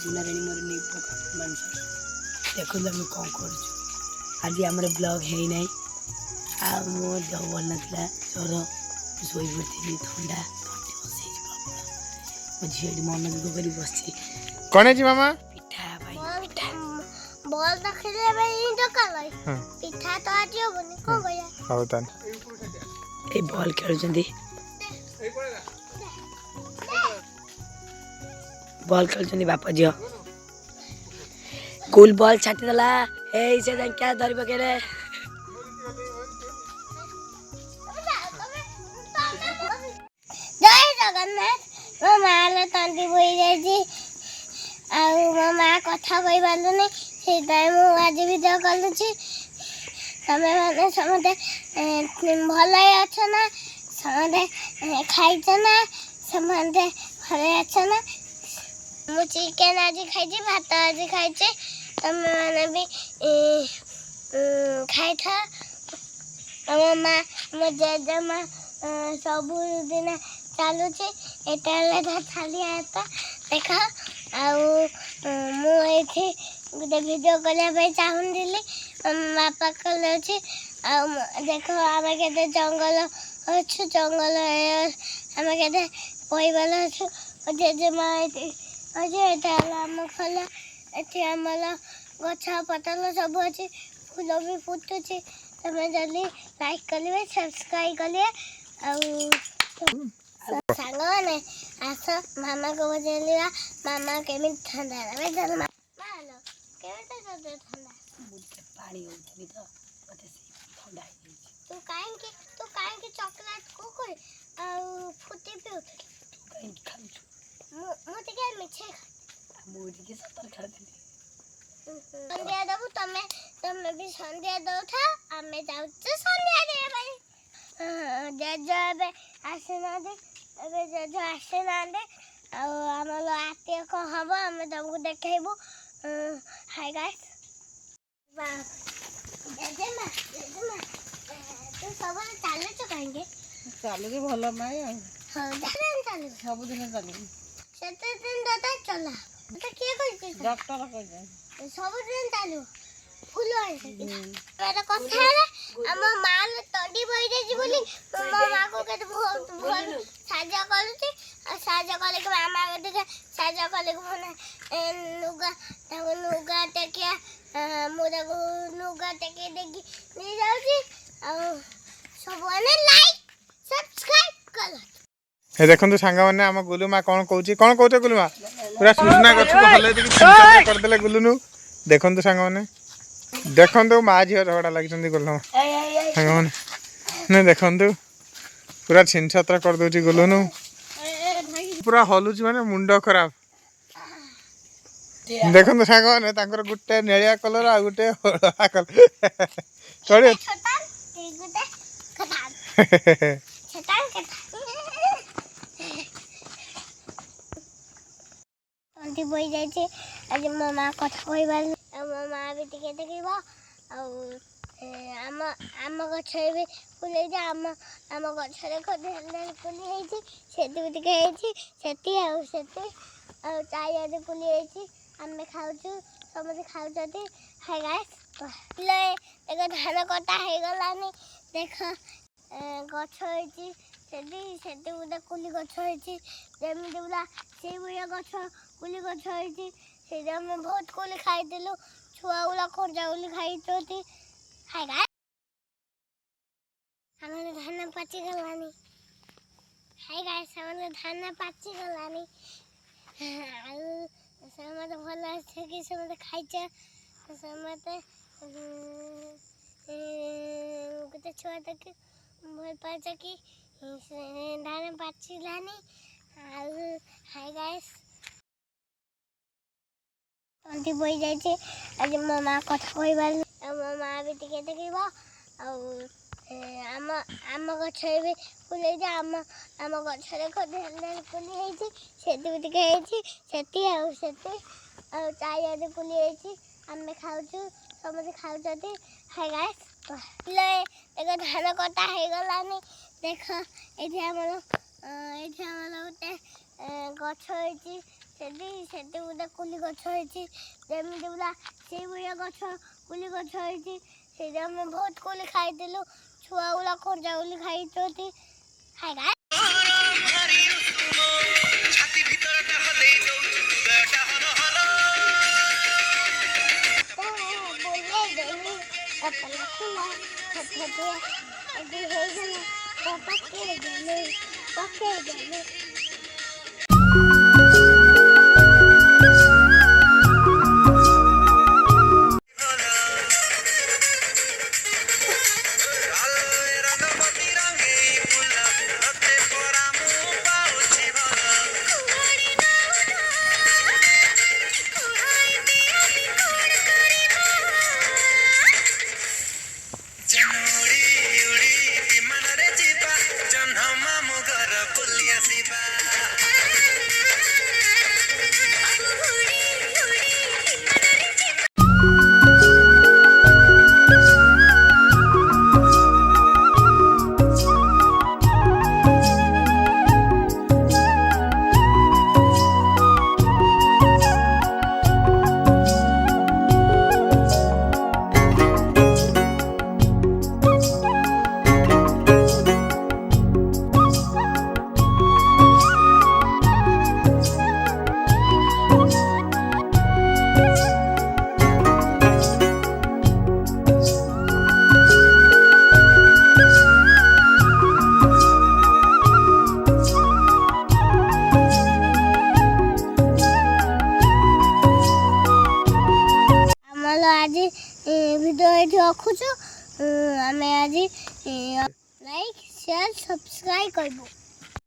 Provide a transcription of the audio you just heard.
सुनाराणी मोर नहीं मानस देखो आम कौन कर आज आम ब्लॉग है ना आ मो देह भल ना ज्वर शोई पड़ी थंडा मो झील मन दुख कर बस कौन है मामा पिठा भाई पिठा बॉल तो खेले भाई तो कर पिठा तो आज होबनी को गया हाउ तान ए बॉल खेलुचंदी बॉल खेलुचंदी बापा झियो कूल बॉल छाटी दला ए से जान क्या धरि पकेरे जय जगन्नाथ मो माले तंदी बोई जाई आ मो मा कथा कहि बालुनी से टाइम आज वीडियो कलु छी तमे माने समते भलै अछ ना समते खाइछ ना समते भलै अछ ना मु चिकन आज खाइ छी भात आज खाइ छी तमे माने भी खाइ था मो मा मो जेजमा सब दिन चालू छे एटा ले थाली आता देखा आउ मु एठी गुटे वीडियो करले पे चाहुन दिली बापा कले छी आ देखो आमे केते जंगल अछि जंगल आमे केते पइबल अछि जेजेमा एठी अजे एटा आम खला एठी हमला गछा पतल सब अछि फूल भी फुटुछि तमे जल्दी लाइक करिवे सब्सक्राइब करिवे आउ सांगने आस मामा को बजेलिया मामा केमी ठंडा रे चल मालो केमी तो ठंडा मुझ के पानी होती तो पता से ठंडा है तू काहे की चॉकलेट को कोई फुटी पे तू कहीं खाऊ मोते के मिठे मोदी के सतर खा दे संध्या दबु तमे भी संध्या दो था हमें जाऊ संध्या दे भाई जेजो एबे आसेना दे एबे जेजो आसेना दे आमलो आते को हबो हम तुमको देखेबो हाय गाइस जेजेमा तू सब चालू छ कहेंगे चालू के भलो माय हां चालू सब दिन चालू सेते दिन दादा चला तो के कहि डॉक्टर कहि सब दिन चालू फूल आइसे मेरा कथा है हम माल तडी बहि दे बोली मम्मा मां को के बहुत साजा करूची साजा कले के मामा के देखे साजा कले के फोन नुगा ताको नुगा टेकिया मोरा को नुगा टेके देगी नहीं जाउची आ सब ने लाइक सब्सक्राइब कर हे देखंतु सांगा माने हम गुलुमा कोन कहूची कोन कहते गुलुमा पूरा सुजना गछ को हले देखि चिंता कर देले गुलुनु देखंतु सांगा माने देखंतु मा झियो झगड़ा लागिसंदी गुलुमा सांगा माने ने देखंतु पूरा छिनछत्र कर दोची गुलुनु पूरा हलुची माने मुंडो खराब देखंतु सांगा माने तांकर गुटे नेलिया कलर आ गुटे हळा कलर चढ़े छोटा गुटे खता छोटा तंती बोई जाय आज मो माँ कथा कहबार मो माँ भी टिके देखिबो आम गछ भी फुले आम गछ खोदे फुली सेती भी टिके सेती चारियाडे फुली आम खाऊँ समझे खाऊँ हाय गाइस देखो धान कटा हो गलानी देख गछ सेती गोटे कुली गछ जमी बोला से भाया गछ कुली गछ से बहुत कुली खाइलु छुआ गुला खर्जा गुली खाई हाय गाइस हमारे धान पाची गलानी हाय गाइस हमारे धान पाची गलानी समझ भल अच्छे कि समझ खाइछ समझ गोटे छुआ तक भल पाइछ कि धान पाची लानी हाय गाइस तंती बोई जाय आज मो माँ कथा कहबार मो माँ भी टिके देखिबो आम गछ भी फुले आम गछ खोदे फुली सेती भी टिके सेती चारियाडे फुली आम खाऊँ समझे खाऊँ हाय गाइस देखो धान कटा हो गलानी देख ये गोटे गछ ସେଠି ଗୋଟେ କୁଲି ଗଛ ହେଇଛି ଯେମିତି ପୁରା ସେଇଭଳିଆ ଗଛ କୁଲି ଗଛ ହେଇଛି ସେଇଟା ଆମେ ବହୁତ କୁଲି ଖାଇଥିଲୁ ଛୁଆ ଗୁଡ଼ା ଖଞ୍ଜା କୁଲି ଖାଇଛନ୍ତି ପକେଇଦେଲି ଆଜି ଭିଡ଼ିଓ ଏଠି ରଖୁଛୁ ଆମେ ଆଜି ଲାଇକ୍ ସେୟାର ସବସ୍କ୍ରାଇବ୍ କରିବୁ।